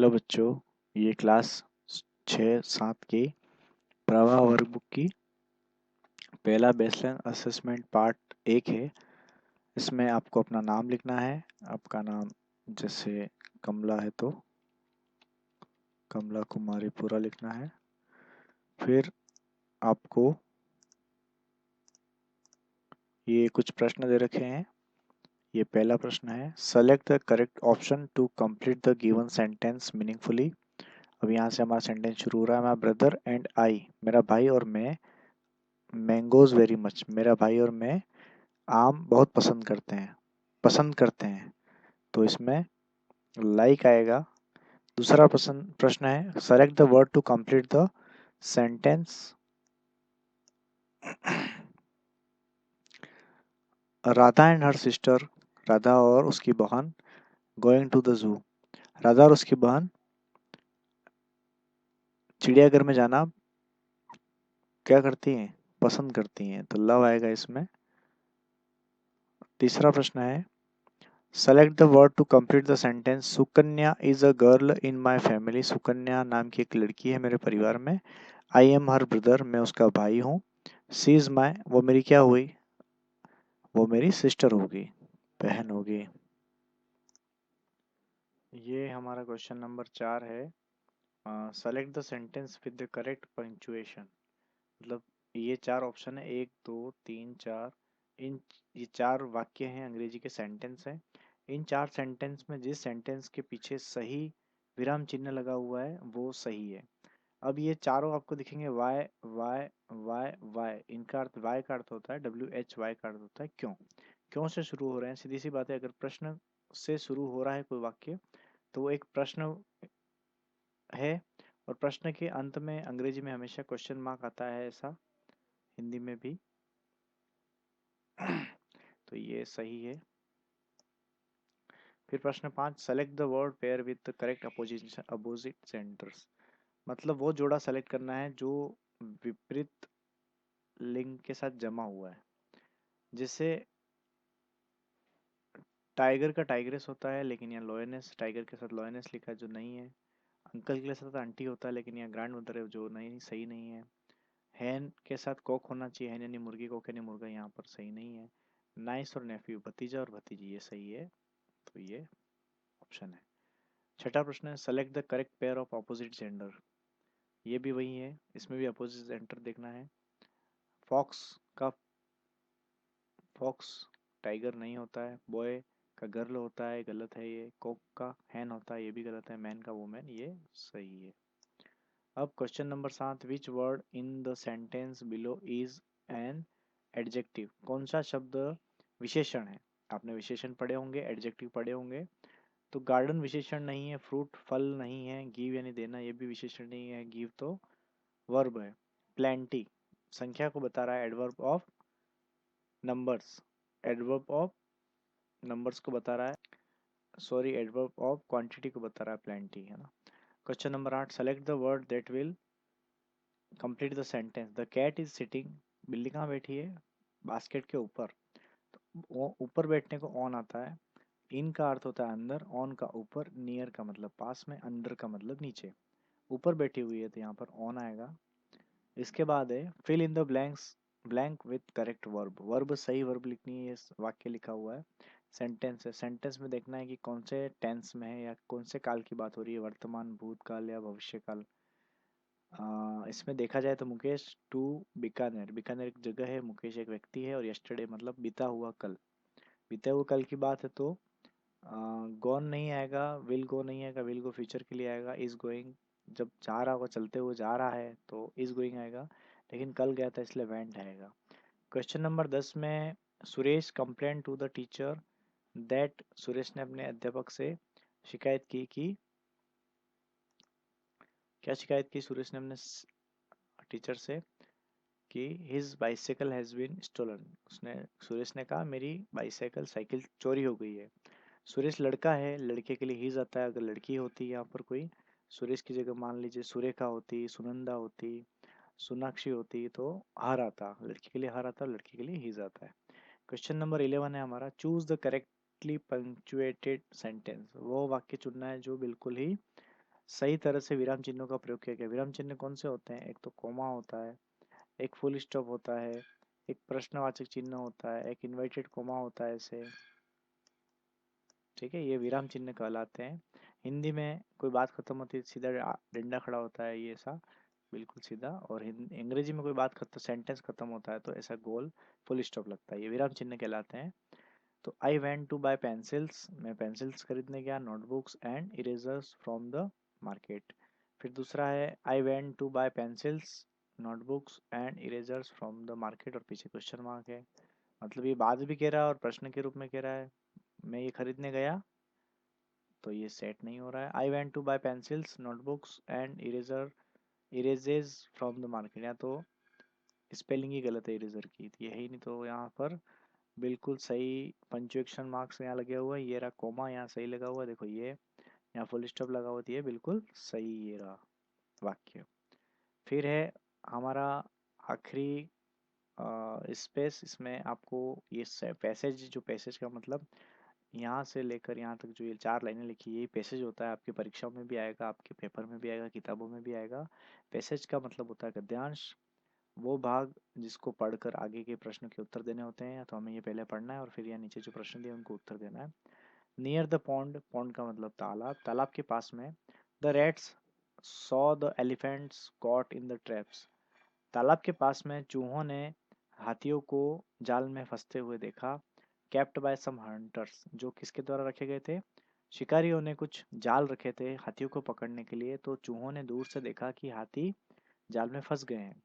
Hello बच्चों, ये class 6-7 की प्रवाह वर्कबुक की पहला बेसलाइन असेसमेंट पार्ट 1 है। इसमें आपको अपना नाम लिखना है। आपका नाम जैसे कमला है तो कमला कुमारी पूरा लिखना है। फिर आपको ये कुछ प्रश्न दे रखे हैं। ये पहला प्रश्न है, select the correct option to complete the given sentence meaningfully. अब यहाँ से हमारा सेंटेंस शुरू हो रहा है। माई ब्रदर एंड आई, मेरा भाई और मैं, मैंगोज वेरी मच, मेरा भाई और मैं आम बहुत पसंद करते हैं। तो इसमें लाइक आएगा। दूसरा प्रश्न है, select the word to complete the sentence. Radha and her sister, Radha और उसकी बहन, going to the zoo, Radha और उसकी बहन चिड़ियाघर में जाना क्या करती हैं, पसंद करती हैं। तो लव आएगा इसमें। तीसरा प्रश्न है, select the word to complete the sentence. Sukanya is a girl in my family, Sukanya नाम की एक लड़की है मेरे परिवार में। आई एम हर ब्रदर, मैं उसका भाई हूँ। सी इज माई, वो मेरी क्या हुई, वो मेरी सिस्टर होगी, बहन होगी। ये हमारा क्वेश्चन नंबर 4 है। Select the sentence with the correct punctuation. मतलब ये 4 ऑप्शन है, 1 2 3 4। इन ये 4 वाक्य हैं, अंग्रेजी के सेंटेंस हैं। इन 4 सेंटेंस में जिस सेंटेंस के पीछे सही विराम चिन्ह लगा हुआ है वो सही है। अब ये चारों आपको दिखेंगे वाई वाई वाई वाई। इनका अर्थ, वाई का अर्थ होता है WHY का अर्थ होता है क्यों। क्यों से शुरू हो रहे हैं, सीधी सी बात है। अगर प्रश्न से शुरू हो रहा है कोई वाक्य तो वो एक प्रश्न है। और प्रश्न के अंत में अंग्रेजी में हमेशा क्वेश्चन मार्क आता है, ऐसा हिंदी में भी। तो ये सही है। फिर प्रश्न 5, select the word pair with the correct opposite centres. मतलब वो जोड़ा सेलेक्ट करना है जो विपरीत लिंग के साथ जमा हुआ है। जैसे टाइगर का टाइग्रेस होता है, लेकिन यहाँ लॉयनेस, टाइगर के साथ लॉयनेस लिखा है जो नहीं है। अंकल के साथ आंटी होता है, लेकिन यहाँ ग्रैंड मदर है जो नहीं, सही नहीं है। हैन के साथ कॉक होना चाहिए, हैन यानी मुर्गी, कॉक यानी मुर्गा, यहाँ पर सही नहीं है। नाइस और नेफ्यू, भतीजा और भतीजी, ये सही है। तो ये ऑप्शन है। छठा प्रश्न है, select the correct pair of opposite gender. ये भी वही है, इसमें भी अपोजिट जेंडर देखना है। फॉक्स का फॉक्स टाइगर नहीं होता है। बॉय का गर्ल होता है, गलत है ये। कॉक का हैन होता है, ये भी गलत है। मैन का वुमेन, ये सही है। अब question number 7, which word in the sentence below is an adjective. कौन सा शब्द विशेषण है। आपने विशेषण पढ़े होंगे, एडजेक्टिव पढ़े होंगे। तो गार्डन विशेषण नहीं है, फ्रूट फल नहीं है, गिव यानी देना ये भी विशेषण नहीं है, गिव तो वर्ब है। प्लेंटी संख्या को बता रहा है, adverb of numbers, adverb of numbers को बता रहा है, सॉरी एडवर्ब ऑफ क्वांटिटी को बता रहा है प्लेंटी, है ना। Question number 8, select the word that will complete the sentence. The cat is sitting, बिल्ली कहाँ बैठी है, बास्केट के ऊपर। तो ऊपर बैठने को ऑन आता है। इन का अर्थ होता है अंदर, ऑन का ऊपर, नियर का मतलब पास में, अंडर का मतलब नीचे। ऊपर बैठी हुई है तो यहाँ पर ऑन आएगा। इसके बाद है, fill in the blanks, blank with correct verb. Verb सही वर्ब लिखनी है, ये वाक्य लिखा हुआ है। सेंटेंस है, सेंटेंस में देखना है कि कौन से टेंस में है या कौन से काल की बात हो रही है, वर्तमान, भूतकाल या भविष्यकाल। इसमें देखा जाए तो मुकेश टू बीकानेर, बीकानेर एक जगह है, मुकेश एक व्यक्ति है, और यस्टरडे मतलब बीता हुआ कल। बीते हुए कल की बात है तो गॉन नहीं आएगा, विल गो नहीं आएगा, विल गो फ्यूचर के लिए आएगा। इज गोइंग जब जा रहा होगा, चलते हुए जा रहा है तो इज गोइंग आएगा, लेकिन कल गया था इसलिए वेंट आएगा। क्वेश्चन नंबर 10 में, Suresh complain to the teacher that, Suresh ने अपने अध्यापक से शिकायत की कि, क्या शिकायत की सुरेश ने अपने टीचर से कि his bicycle has been stolen. उसने, सुरेश ने कहा मेरी बाइसाइकिल, साइकिल चोरी हो गई है। सुरेश लड़का है, लड़के के लिए हिज आता है। अगर लड़की होती यहाँ पर कोई, सुरेश की जगह मान लीजिए सुरेखा होती, सुनंदा होती, सोनाक्षी होती, तो हर आता, लड़की के लिए हर आता, लड़की के लिए हिज आता है। क्वेश्चन नंबर 11 है हमारा, choose the correctly punctuated sentence. वो वाक्य चुनना है जो बिल्कुल ही सही तरह से विराम चिन्हों का प्रयोग किया गया। विराम चिन्ह कौन से होते हैं? एक तो कोमा होता है, एक फुल स्टॉप होता है, एक प्रश्नवाचक चिन्ह होता है, एक इन्वर्टेड कोमा होता है ऐसे। ठीक है, ये विराम चिन्ह कहलाते हैं। हिंदी में कोई बात खत्म होती है सीधा डंडा खड़ा होता है ये ऐसा, बिल्कुल सीधा। और अंग्रेजी में कोई बात खत्म, सेंटेंस खत्म होता है तो ऐसा गोल फुल स्टॉप लगता है, ये विराम चिन्ह कहलाते हैं। तो I went to buy pencils, मैं पेंसिल्स खरीदने गया, notebooks and erasers from the market. फिर दूसरा है I went to buy pencils, notebooks and erasers from the market, और पीछे क्वेश्चन मार्क है। मतलब ये बात भी कह रहा है और प्रश्न के रूप में कह रहा है। मैं ये खरीदने गया, तो ये सेट नहीं हो रहा है। I went to buy pencils, notebooks and erasers from the market, या तो स्पेलिंग ही गलत है इरेजर की, तो ये है ही नहीं। तो यहाँ पर बिल्कुल सही पंचुएशन मार्क्स यहाँ लगे हुए हैं। ये रहा कोमा यहाँ सही लगा हुआ है, देखो ये यहाँ फुल स्टॉप लगा हुआ है, ये बिल्कुल सही ये रहा वाक्य। फिर है हमारा आखिरी स्पेस। इसमें आपको ये पैसेज, जो पैसेज का मतलब यहाँ से लेकर यहाँ तक जो ये 4 लाइनें लिखी है, ये पैसेज होता है। आपकी परीक्षाओं में भी आएगा, आपके पेपर में भी आएगा, किताबों में भी आएगा। पैसेज का मतलब होता है गद्यांश, वो भाग जिसको पढ़कर आगे के प्रश्न के उत्तर देने होते हैं। तो हमें ये पहले पढ़ना है और फिर यहाँ नीचे जो प्रश्न दिए उनको उत्तर देना है। नियर द पॉन्ड, पॉन्ड का मतलब तालाब, तालाब के पास में। The rats saw the elephants caught in the traps, तालाब के पास में चूहों ने हाथियों को जाल में फंसते हुए देखा। केप्ट बाय सम हंटर्स, जो किसके द्वारा रखे गए थे? शिकारियों ने कुछ जाल रखे थे हाथियों को पकड़ने के लिए, तो चूहों ने दूर से देखा कि हाथी जाल में फंस गए हैं।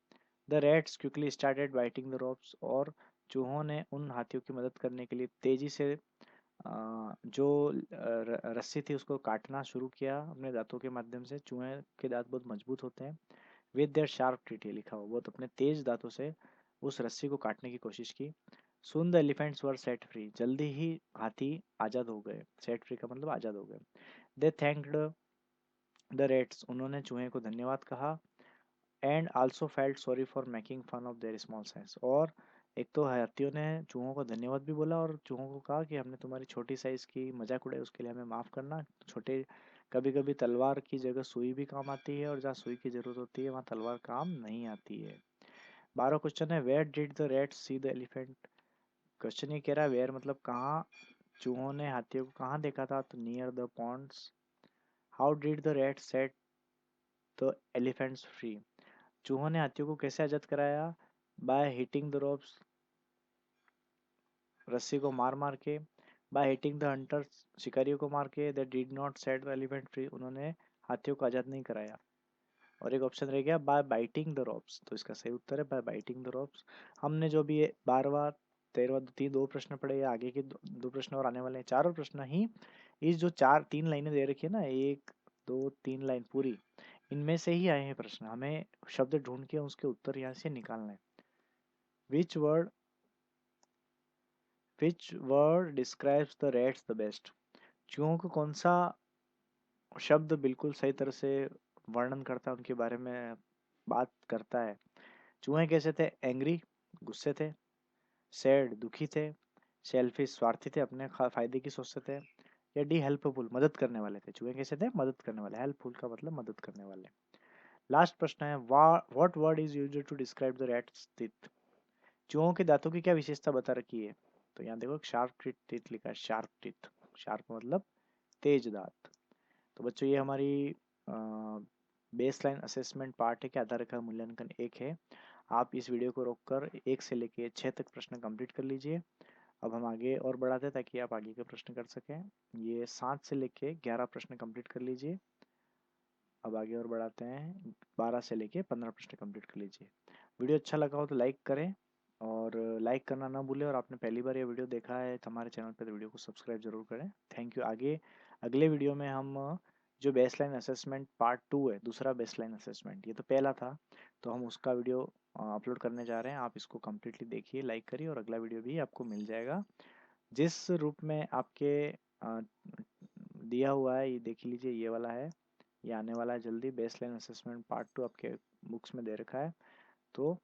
The rats quickly started biting the ropes, और चूहों ने उन हाथियों की मदद करने के लिए तेजी से जो रस्सी थी उसको काटना शुरू किया अपने दांतों के माध्यम से। चूहे के दांत बहुत मजबूत होते हैं। विद देयर शार्प टीथ, लिखा हुआ, बहुत अपने तेज दांतों से उस रस्सी को काटने की कोशिश की। Soon the elephants were set free, जल्दी ही हाथी आजाद हो गए। सेट फ्री का मतलब आजाद हो गए। दे थैंक्ड द रेट्स, उन्होंने चूहे को धन्यवाद कहा। And also felt sorry for making fun of their small size, और एक तो हाथियों ने चूहों को धन्यवाद भी बोला और चूहों को कहा कि हमने तुम्हारी छोटी साइज की मजाक उड़ाई, उसके लिए हमें माफ़ करना। छोटे, कभी कभी तलवार की जगह सुई भी काम आती है, और जहाँ सुई की जरूरत होती है वहाँ तलवार काम नहीं आती है। 12 क्वेश्चन है। Where did the rat see the elephant, question ये कह रहा है वेयर मतलब कहाँ चूहों ने हाथियों को कहाँ देखा था, तो near the ponds. How did the rat set the elephants free, चूहों ने हाथियों को कैसे आजाद कराया? बाय हिटिंग द रोप्स, रस्सी को मार मार के। बाय हिटिंग द हंटर्स, शिकारियों को मार के। They did not set the elephant free, उन्होंने हाथियों को आजाद नहीं कराया। और एक ऑप्शन रह गया बाय बाइटिंग द रोप्स, तो इसका सही उत्तर है बाय बाइटिंग द रोप्स। हमने जो भी 12वां 13वां दो प्रश्न पढ़े, या आगे के दो प्रश्न और आने वाले हैं, चारों प्रश्न ही इस जो 3 लाइनें दे रखी है ना, 1 2 3 लाइन पूरी, इनमें से ही आए हैं प्रश्न। हमें शब्द ढूंढ के उसके उत्तर यहाँ से निकालना है। Which word describes the rates the best, चूहों को कौन सा शब्द बिल्कुल सही तरह से वर्णन करता है, उनके बारे में बात करता है। चूहे कैसे थे? एंग्री, गुस्से थे। सैड, दुखी थे। सेल्फिश, स्वार्थी थे, अपने फायदे की सोचते थे। या डी हेल्पफुल, मदद करने वाले थे। चूहे कैसे थे? मदद करने वाले। हेल्पफुल का मतलब मदद करने वाले। लास्ट प्रश्न है what word is used to describe the rat's teeth, चूहों के दांतों की क्या विशेषता बता रखी है? तो यहाँ देखो शार्प टीथ लिखा है, शार्प टीथ। शार्प मतलब तेज दांत। तो बच्चों ये हमारी बेस लाइन असेसमेंट पार्ट है कि आधार रेखा मूल्यांकन 1 है। आप इस वीडियो को रोककर 1 से लेके 6 तक प्रश्न कंप्लीट कर लीजिए। अब हम आगे और बढ़ाते हैं ताकि आप आगे के प्रश्न कर सकें। ये 7 से लेके 11 प्रश्न कंप्लीट कर लीजिए। अब आगे और बढ़ाते हैं, 12 से लेके 15 प्रश्न कंप्लीट कर लीजिए। वीडियो अच्छा लगा हो तो लाइक करें, और लाइक करना ना भूलें। और आपने पहली बार ये वीडियो देखा है तो हमारे चैनल पर, तो वीडियो को सब्सक्राइब जरूर करें। Thank you. आगे अगले वीडियो में हम जो बेसलाइन असेसमेंट पार्ट 2 है, दूसरा बेसलाइन असेसमेंट, ये तो पहला था, तो हम उसका वीडियो अपलोड करने जा रहे हैं। आप इसको कम्प्लीटली देखिए, लाइक करिए, और अगला वीडियो भी आपको मिल जाएगा जिस रूप में आपके दिया हुआ है। ये देख लीजिए, ये वाला है, ये आने वाला है जल्दी। बेसलाइन असेसमेंट पार्ट 2 आपके बुक्स में दे रखा है, तो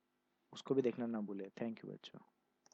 उसको भी देखना ना भूले। थैंक यू बच्चों।